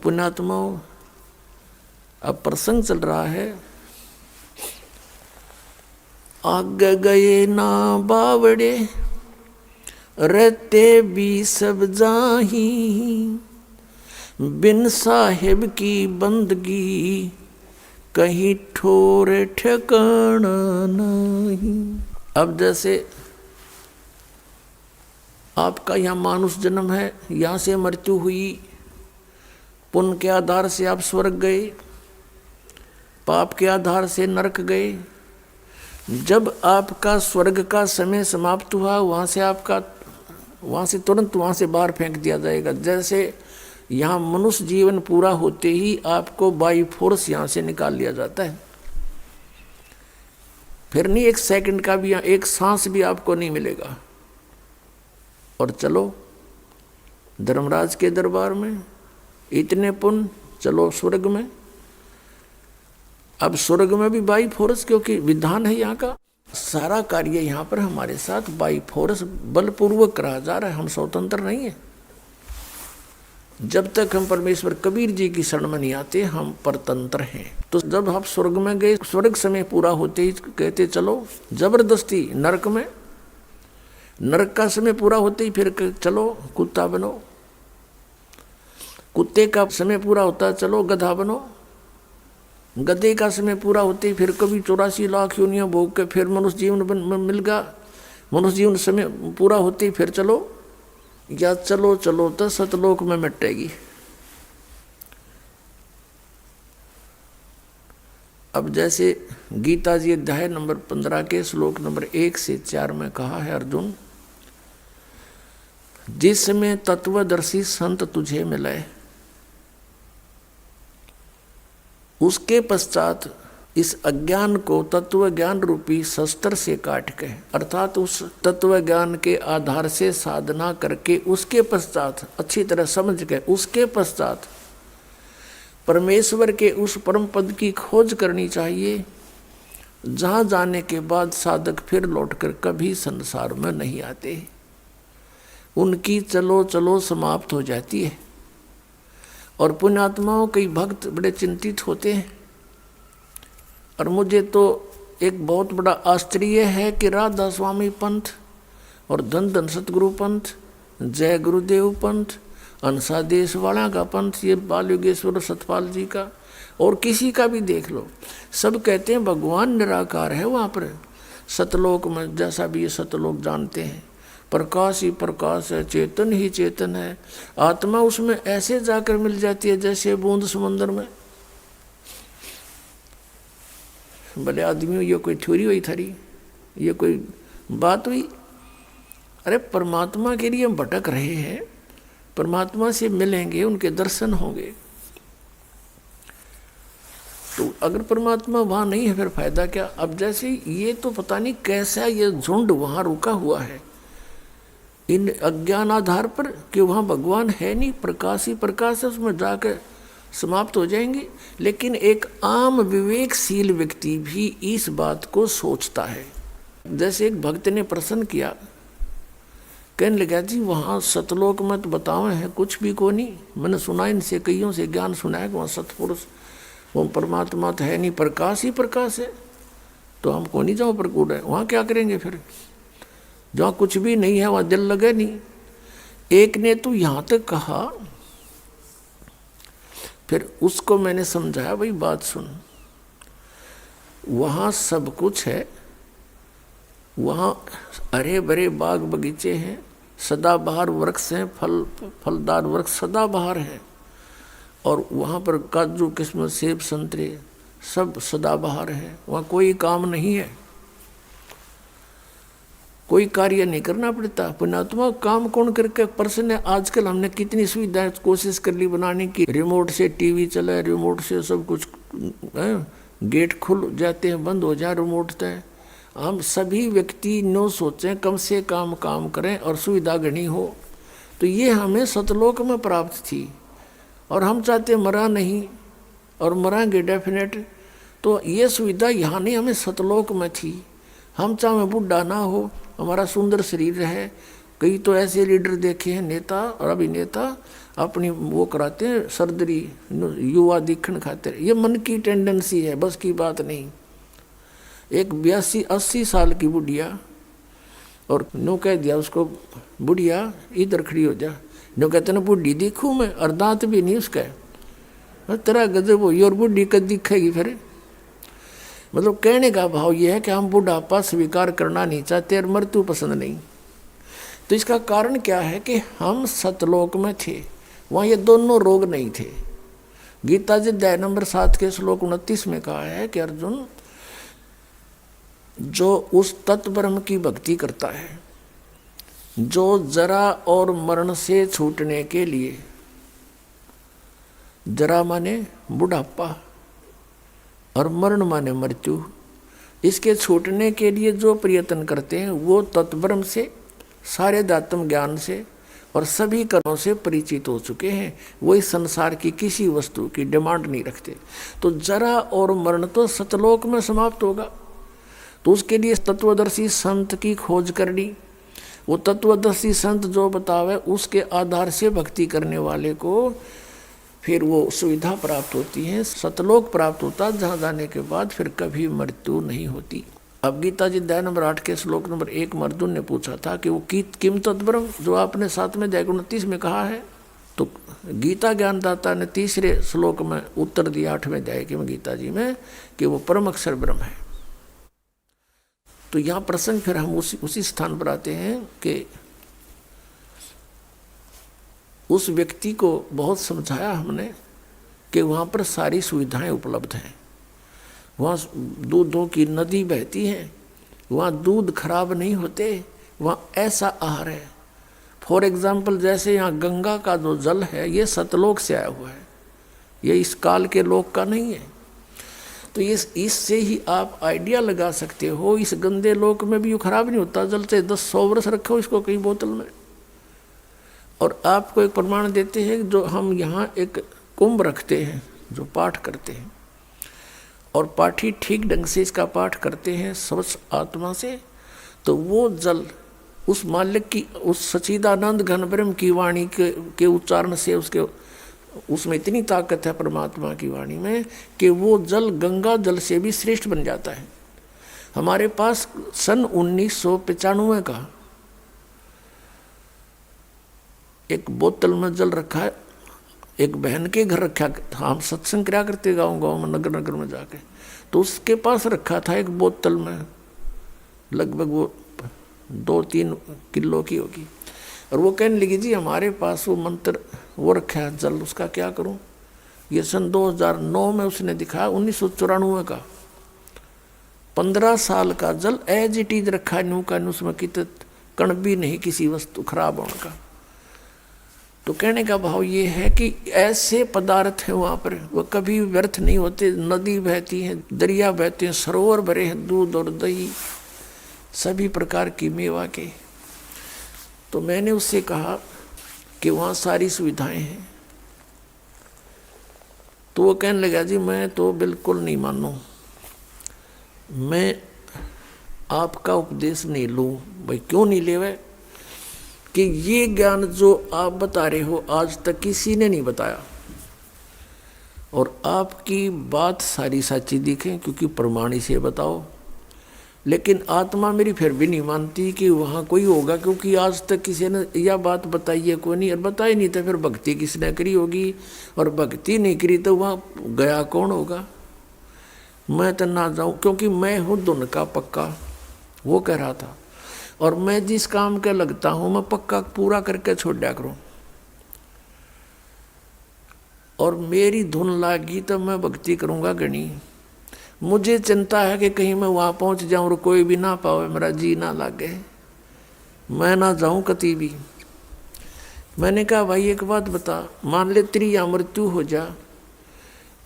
पुण्यात्माओं, अब प्रसंग चल रहा है। आगे गए ना बावड़े, रहते भी सब जाही, बिन साहिब की बंदगी कहीं ठोर ठिकाना नहीं। अब जैसे आपका यहाँ मानुष जन्म है, यहाँ से मृत्यु हुई, पुण्य के आधार से आप स्वर्ग गए, पाप के आधार से नरक गए। जब आपका स्वर्ग का समय समाप्त हुआ, वहाँ से तुरंत वहाँ से बाहर फेंक दिया जाएगा। जैसे यहाँ मनुष्य जीवन पूरा होते ही आपको बाई फोर्स यहाँ से निकाल लिया जाता है। फिर नहीं एक सेकंड का भी, एक सांस भी आपको नहीं मिलेगा। और चलो धर्मराज के दरबार में, इतने पुण्य, चलो स्वर्ग में। अब स्वर्ग में भी बाई फोर्स, क्योंकि विधान है यहाँ का। सारा कार्य यहाँ पर हमारे साथ बाई फोर्स बलपूर्वक करा जा रहा है। हम स्वतंत्र नहीं है। जब तक हम परमेश्वर कबीर जी की शरण में नहीं आते, हम परतंत्र हैं। तो जब आप स्वर्ग में गए, स्वर्ग समय पूरा होते ही कहते चलो जबरदस्ती नरक में, नरक का समय पूरा होते ही फिर चलो कुत्ता बनो, कुत्ते का समय पूरा होता है चलो गधा बनो, गधे का समय पूरा होते ही फिर कभी 84 लाख योनियां भोग के फिर मनुष्य जीवन मिल गया। मनुष्य जीवन समय पूरा होते ही फिर चलो, या चलो चलो तो सतलोक में मिटेगी। अब जैसे गीता जी अध्याय नंबर 15 के श्लोक नंबर 1 से 4 में कहा है, अर्जुन जिसमें तत्वदर्शी संत तुझे मिले, उसके पश्चात इस अज्ञान को तत्व ज्ञान रूपी शस्त्र से काट के, अर्थात उस तत्व ज्ञान के आधार से साधना करके उसके पश्चात अच्छी तरह समझ के उसके पश्चात परमेश्वर के उस परम पद की खोज करनी चाहिए, जहाँ जाने के बाद साधक फिर लौटकर कभी संसार में नहीं आते। उनकी चलो चलो समाप्त हो जाती है। और पुण्यात्माओं कई भक्त बड़े चिंतित होते हैं। और मुझे तो एक बहुत बड़ा आश्चर्य है कि राधा स्वामी पंथ और धन धन सतगुरु पंथ, जय गुरुदेव पंथ, अंसा देश वाला का पंथ, ये बाल योगेश्वर सतपाल जी का और किसी का भी देख लो, सब कहते हैं भगवान निराकार है। वहाँ पर सतलोक में, जैसा भी ये सतलोक जानते हैं, प्रकाश ही प्रकाश है, चेतन ही चेतन है। आत्मा उसमें ऐसे जाकर मिल जाती है जैसे बूंद समुद्र में। भले आदमियों, ये कोई थ्योरी हुई थारी, ये कोई बात हुई? अरे परमात्मा के लिए हम भटक रहे हैं, परमात्मा से मिलेंगे, उनके दर्शन होंगे। तो अगर परमात्मा वहाँ नहीं है फिर फायदा क्या? अब जैसे ये तो पता नहीं कैसा ये झुंड वहाँ रुका हुआ है इन अज्ञान आधार पर कि वहाँ भगवान है नहीं, प्रकाश ही प्रकाश है, उसमें जाकर समाप्त हो जाएंगे। लेकिन एक आम विवेकशील व्यक्ति भी इस बात को सोचता है। जैसे एक भक्त ने प्रश्न किया, कहने लगा जी वहाँ सतलोक में तो बताओ है कुछ भी को नहीं, मैंने सुना इनसे कईयों से ज्ञान सुना है कि वहाँ सतपुरुष, वो परमात्मा तो है नहीं, प्रकाश ही प्रकाश है, तो हम को नहीं जाओ प्रकूट है, वहाँ क्या करेंगे फिर? जहाँ कुछ भी नहीं है वहाँ दिल लगे नहीं। एक ने तो यहाँ तक कहा, फिर उसको मैंने समझाया, भाई बात सुन, वहाँ सब कुछ है, वहाँ हरे भरे बाग बगीचे हैं, सदाबहार वृक्ष हैं, फलदार वृक्ष सदाबहार हैं, और वहाँ पर काजू किस्मत सेब संतरे सब सदाबहार हैं। वहाँ कोई काम नहीं है, कोई कार्य नहीं करना पड़ता। पुण्यात्मा काम कौन करके? प्रश्न है। आजकल हमने कितनी सुविधाएं कोशिश कर ली बनाने की, रिमोट से टीवी चले, रिमोट से सब कुछ, गेट खुल जाते हैं, बंद हो जाए रिमोट तय। हम सभी व्यक्ति नो सोचें, कम से कम काम करें और सुविधा घनी हो। तो ये हमें सतलोक में प्राप्त थी और हम चाहते मरा नहीं और मरांगे डेफिनेट। तो ये सुविधा यहाँ नहीं, हमें सतलोक में थी। हम चाहे बुढ़ा ना हो, हमारा सुंदर शरीर है। कई तो ऐसे लीडर देखे हैं, नेता और अभिनेता, अपनी वो कराते हैं सर्जरी युवा दिखण खातिर। ये मन की टेंडेंसी है, बस की बात नहीं। एक 82-80 साल की बुढ़िया, और नो कह दिया उसको, बुढ़िया इधर खड़ी हो जा। नो कहते ना बुढ़ी दिखूँ मैं, और दांत भी नहीं उसका, तेरा गजब हुई और बुढ़ी कद दिखेगी फिर। मतलब कहने का भाव ये है कि हम बुढ़ापा स्वीकार करना नहीं चाहते और मृत्यु पसंद नहीं। तो इसका कारण क्या है कि हम सतलोक में थे, वहाँ ये दोनों रोग नहीं थे। गीता जी अध्याय नंबर 7 के श्लोक 29 में कहा है कि अर्जुन, जो उस तत्व ब्रह्म की भक्ति करता है, जो जरा और मरण से छूटने के लिए, जरा माने बुढ़ापा और मरण माने मृत्यु, इसके छूटने के लिए जो प्रयत्न करते हैं वो तत्ब्रह्म से, सारे दात्म ज्ञान से और सभी कर्मों से परिचित हो चुके हैं। वो इस संसार की किसी वस्तु की डिमांड नहीं रखते। तो जरा और मरण तो सतलोक में समाप्त होगा, तो उसके लिए तत्वदर्शी संत की खोज करनी। वो तत्वदर्शी संत जो बतावे उसके आधार से भक्ति करने वाले को फिर वो सुविधा प्राप्त होती है, सतलोक प्राप्त होता, जहाँ जाने के बाद फिर कभी मृत्यु नहीं होती। अब गीता जी अध्याय नंबर 8 के श्लोक नंबर 1 में अर्जुन ने पूछा था कि वो किम तद्ब्रह्म, जो आपने 7वें अध्याय 29 में कहा है। तो गीता ज्ञानदाता ने तीसरे श्लोक में उत्तर दिया 8वें अध्याय के में गीता जी में कि वो परम अक्षर ब्रह्म है। तो यहाँ प्रसंग फिर हम उसी स्थान पर आते हैं कि उस व्यक्ति को बहुत समझाया हमने कि वहाँ पर सारी सुविधाएं उपलब्ध हैं, वहाँ दूधों की नदी बहती है, वहाँ दूध खराब नहीं होते, वहाँ ऐसा आहार है। फॉर एग्जाम्पल जैसे यहाँ गंगा का जो जल है ये सतलोक से आया हुआ है, ये इस काल के लोक का नहीं है। तो इससे ही आप आइडिया लगा सकते हो, इस गंदे लोक में भी ये खराब नहीं होता जल, से 10-100 वर्ष रखो इसको कहीं बोतल में। और आपको एक प्रमाण देते हैं, जो हम यहाँ एक कुंभ रखते हैं जो पाठ करते हैं, और पाठी ठीक ढंग से इसका पाठ करते हैं स्वच्छ आत्मा से, तो वो जल उस मालिक की, उस सच्चिदानंद घन ब्रह्म की वाणी के उच्चारण से उसमें इतनी ताकत है परमात्मा की वाणी में कि वो जल गंगा जल से भी श्रेष्ठ बन जाता है। हमारे पास सन 1995 का एक बोतल में जल रखा है, एक बहन के घर रखा था, हम सत्संग क्या करते गाँव में नगर नगर में जाके, तो उसके पास रखा था एक बोतल में, लगभग वो 2-3 किलो की होगी। और वो कहने लगी जी हमारे पास वो मंत्र वो रखा है जल, उसका क्या करूं। ये सन 2009 में उसने दिखाया, 1994 का 15 साल का जल एज इट इज रखा है, न्यू का न्यू, उसमें कित कण भी नहीं किसी वस्तु खराब होने का। तो कहने का भाव ये है कि ऐसे पदार्थ हैं वहाँ पर, वो कभी व्यर्थ नहीं होते। नदी बहती है, दरिया बहते हैं, सरोवर भरे हैं दूध और दही सभी प्रकार की मेवा के। तो मैंने उससे कहा कि वहाँ सारी सुविधाएं हैं। तो वो कहने लगा जी मैं तो बिल्कुल नहीं मानूं, मैं आपका उपदेश नहीं लूँ। भाई क्यों नहीं ले वह, कि ये ज्ञान जो आप बता रहे हो आज तक किसी ने नहीं बताया, और आपकी बात सारी सच्ची दिखे क्योंकि प्रमाणी से बताओ। लेकिन आत्मा मेरी फिर भी नहीं मानती कि वहाँ कोई होगा, क्योंकि आज तक किसी ने यह बात बताई है कोई नहीं, और बताई नहीं तो फिर भक्ति किसने करी होगी, और भक्ति नहीं करी तो वहाँ गया कौन होगा। मैं तो ना जाऊँ क्योंकि मैं हूँ धुन का पक्का, वो कह रहा था, और मैं जिस काम के लगता हूँ मैं पक्का पूरा करके छोड़ दिया करूँ, और मेरी धुन लागी तो मैं भक्ति करूँगा गणी। मुझे चिंता है कि कहीं मैं वहाँ पहुँच जाऊँ और कोई भी ना पावे, मेरा जी ना लागे, मैं ना जाऊँ कती भी। मैंने कहा भाई एक बात बता, मान ले तेरी या मृत्यु हो जा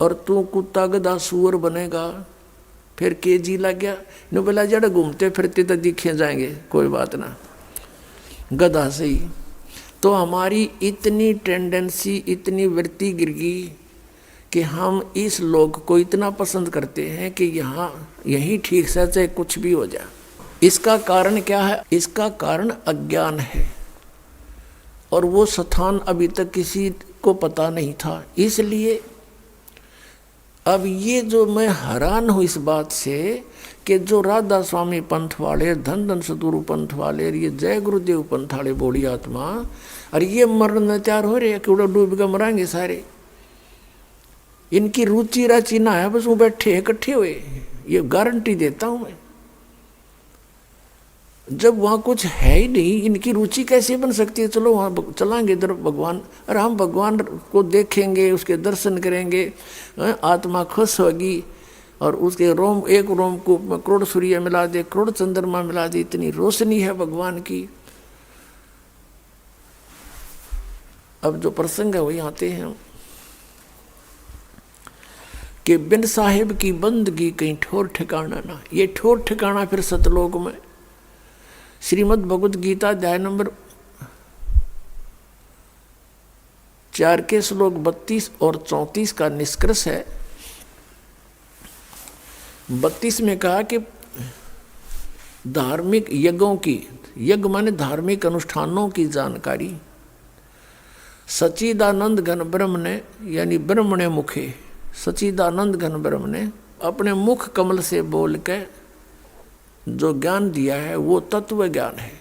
और तू कुत्ता गधा सुअर बनेगा, फिर के जी लग गया। नो बोला जड़ घूमते फिरते तो दिखे जाएंगे, कोई बात ना, गधा से ही। तो हमारी इतनी टेंडेंसी, इतनी वृत्ति गिर गई कि हम इस लोक को इतना पसंद करते हैं कि यहाँ यही ठीक से चाहे कुछ भी हो जाए। इसका कारण क्या है? इसका कारण अज्ञान है। और वो स्थान अभी तक किसी को पता नहीं था। इसलिए अब ये जो मैं हैरान हूँ इस बात से कि जो राधा स्वामी पंथ वाले, धन धन सतगुरु पंथ वाले, ये जय गुरुदेव पंथ वाले बोली आत्मा, और ये मरने तैयार हो रहे हैं कि उड़ा डूब कर मरांगे सारे। इनकी रुचि राचि ना है, बस वो बैठे इकट्ठे हुए, ये गारंटी देता हूं मैं। जब वहाँ कुछ है ही नहीं, इनकी रुचि कैसे बन सकती है? चलो वहाँ चलांगे इधर भगवान, और हम भगवान को देखेंगे, उसके दर्शन करेंगे, आत्मा खुश होगी, और उसके रोम, एक रोम को करोड़ सूर्य मिला दे, करोड़ चंद्रमा मिला दे, इतनी रोशनी है भगवान की। अब जो प्रसंग है वही आते हैं कि बिन साहिब की बंदगी कहीं ठोर ठिकाना ना। ये ठोर ठिकाना फिर सतलोक में। श्रीमद् भगवद गीता अध्याय नंबर 4 के श्लोक 32 और 34 का निष्कर्ष है। 32 में कहा कि धार्मिक यज्ञों की, यज्ञ माने धार्मिक अनुष्ठानों की जानकारी सच्चिदानंद घन ब्रह्म ने, यानी ब्रह्मणे मुखे, सच्चिदानंद घन ब्रह्म ने अपने मुख कमल से बोल के जो ज्ञान दिया है वो तत्व ज्ञान है,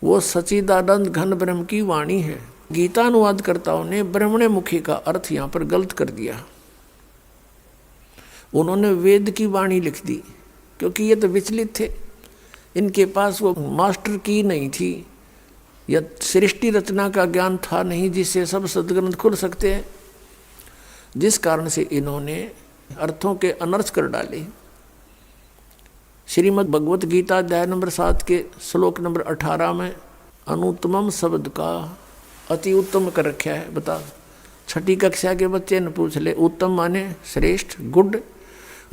वो सच्चिदानंद घन ब्रह्म की वाणी है। गीता अनुवादकर्ताओं ने ब्रह्मणे मुखी का अर्थ यहाँ पर गलत कर दिया। उन्होंने वेद की वाणी लिख दी, क्योंकि ये तो विचलित थे, इनके पास वो मास्टर की नहीं थी या सृष्टि रचना का ज्ञान था नहीं जिससे सब सदग्रंथ खुल सकते हैं, जिस कारण से इन्होंने अर्थों के अनर्थ कर डाले। श्रीमद् भगवत गीता अध्याय नंबर 7 के श्लोक नंबर 18 में अनुत्तमम शब्द का अति उत्तम कर रखा है। बता, छठी कक्षा के बच्चे ने पूछ ले, उत्तम माने श्रेष्ठ, गुड,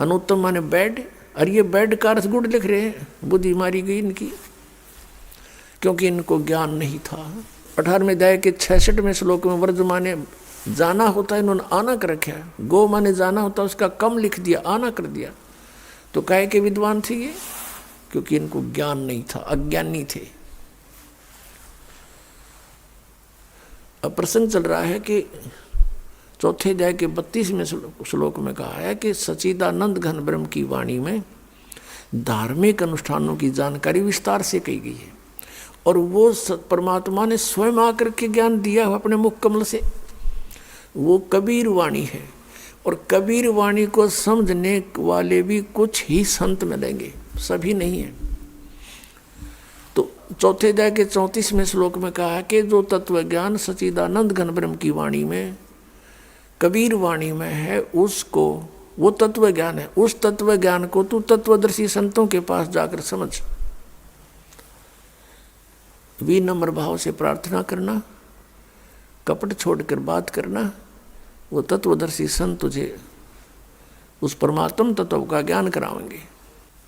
अनुत्तम माने बैड, और ये बैड का अर्थ गुड लिख रहे हैं। बुद्धि मारी गई इनकी, क्योंकि इनको ज्ञान नहीं था। 18वें अध्याय के 66वें श्लोक में वर्ज माने जाना होता है, इन्होंने आना कर रखा है। गो माने जाना होता है, उसका कम लिख दिया, आना कर दिया। तो काहे के विद्वान थे ये? क्योंकि इनको ज्ञान नहीं था, अज्ञानी थे। अब प्रसंग चल रहा है कि चौथे अध्याय के 32वें श्लोक में कहा है कि सच्चिदानंद घन ब्रह्म की वाणी में धार्मिक अनुष्ठानों की जानकारी विस्तार से कही गई है, और वो परमात्मा ने स्वयं आकर के ज्ञान दिया अपने मुख कमल से। वो कबीर वाणी है, और कबीर वाणी को समझने वाले भी कुछ ही संत मिलेंगे, सभी नहीं है। तो चौथे अध्याय के 34वें श्लोक में कहा है कि जो तत्व ज्ञान सच्चिदानंद घन ब्रह्म की वाणी में, कबीर वाणी में है, उसको, वो तत्व ज्ञान है, उस तत्व ज्ञान को तू तत्वदर्शी संतों के पास जाकर समझ। विनम्र भाव से प्रार्थना करना, कपट छोड़कर बात करना, वो तत्वदर्शी संत तुझे उस परमात्म तत्व का ज्ञान कराएंगे।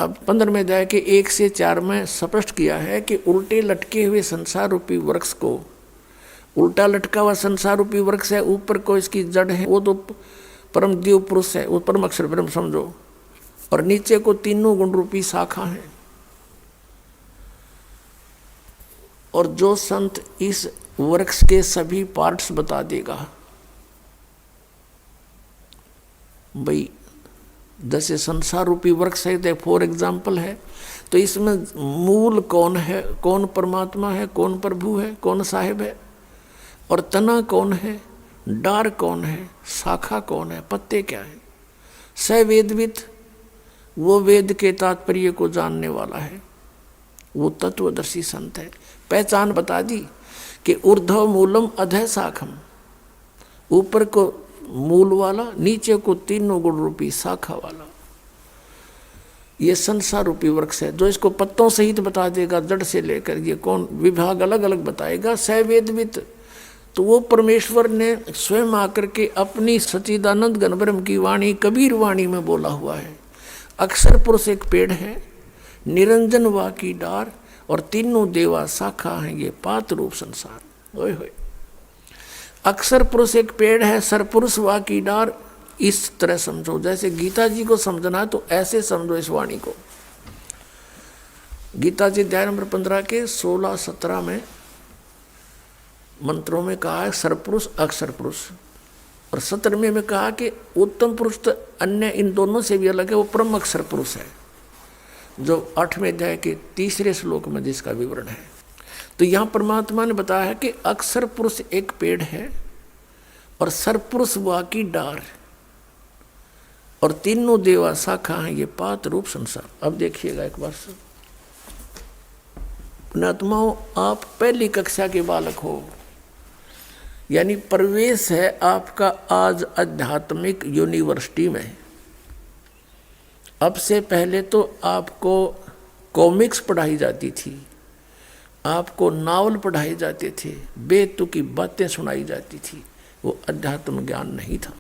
अब 15वें अध्याय के 1 से 4 में स्पष्ट किया है कि उल्टे लटके हुए संसार रूपी वृक्ष को, उल्टा लटका हुआ संसार रूपी वृक्ष है, ऊपर को इसकी जड़ है, वो तो परम देव पुरुष है, वो परम अक्षर ब्रह्म समझो, और नीचे को तीनों गुण रूपी शाखा है। और जो संत इस वृक्ष के सभी पार्ट्स बता देगा, भाई जैसे संसार रूपी वृक्ष है, तो फॉर एग्जाम्पल है, तो इसमें मूल कौन है, कौन परमात्मा है, कौन प्रभु है, कौन साहिब है, और तना कौन है, डार कौन है, शाखा कौन है, पत्ते क्या है। स वेदविद, वो वेद के तात्पर्य को जानने वाला है, वो तत्वदर्शी संत है। पहचान बता दी कि ऊर्ध्व मूलम अधः शाखम, ऊपर को मूल वाला, नीचे को तीनों गुण रूपी शाखा वाला, ये संसार रूपी वृक्ष है। जो इसको पत्तों सहित बता देगा, जड़ से लेकर ये कौन विभाग अलग अलग बताएगा, सवेदवित, तो वो परमेश्वर ने स्वयं आकर के अपनी सच्चिदानंद घन ब्रह्म की वाणी कबीर वाणी में बोला हुआ है। अक्षर पुरुष एक पेड़ है, निरंजन वा की डार, और तीनों देवा शाखा हैं, ये पात रूप संसार। ओए होए, अक्षर पुरुष एक पेड़ है, सरपुरुष वा की डार, इस तरह समझो। जैसे गीता जी को समझना तो ऐसे समझो इस वाणी को। गीता जी अध्याय नंबर 15 के 16-17 में मंत्रों में कहा है सरपुरुष अक्षर पुरुष, और 17वें में कहा कि उत्तम पुरुष तो अन्य इन दोनों से भी अलग है, वो परम अक्षर पुरुष है, जो 8वें अध्याय के 3रे श्लोक में जिसका विवरण है। तो यहाँ परमात्मा ने बताया है कि अक्षर पुरुष एक पेड़ है और सरपुरुष वा की डार, और तीनों देवा शाखा हैं, ये पात रूप संसार। अब देखिएगा एक बार से, पुण्यात्माओं, आप पहली कक्षा के बालक हो, यानी प्रवेश है आपका आज आध्यात्मिक यूनिवर्सिटी में। अब से पहले तो आपको कॉमिक्स पढ़ाई जाती थी, आपको नावल पढ़ाए जाते थे, बेतुकी बातें सुनाई जाती थी, वो अध्यात्म ज्ञान नहीं था।